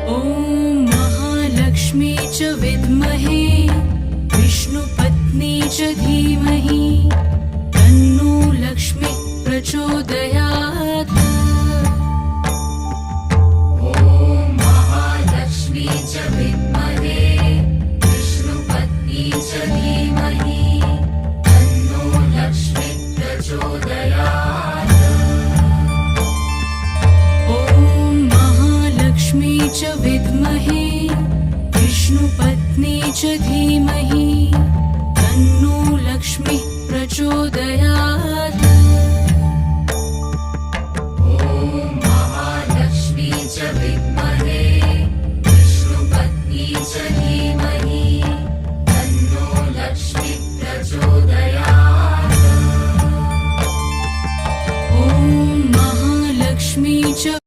ॐ महालक्ष्मी च विद्महे विष्णुपत्नी च धीमहि तन्नो लक्ष्मी प्रचोदयात्। ॐ महालक्ष्मी च विद्महे विष्णुपत्नी च धीमहि तन्नो लक्ष्मी प्रचोदयात्। ॐ महालक्ष्मी च विद्महे विष्णुपत्नी च धीमहि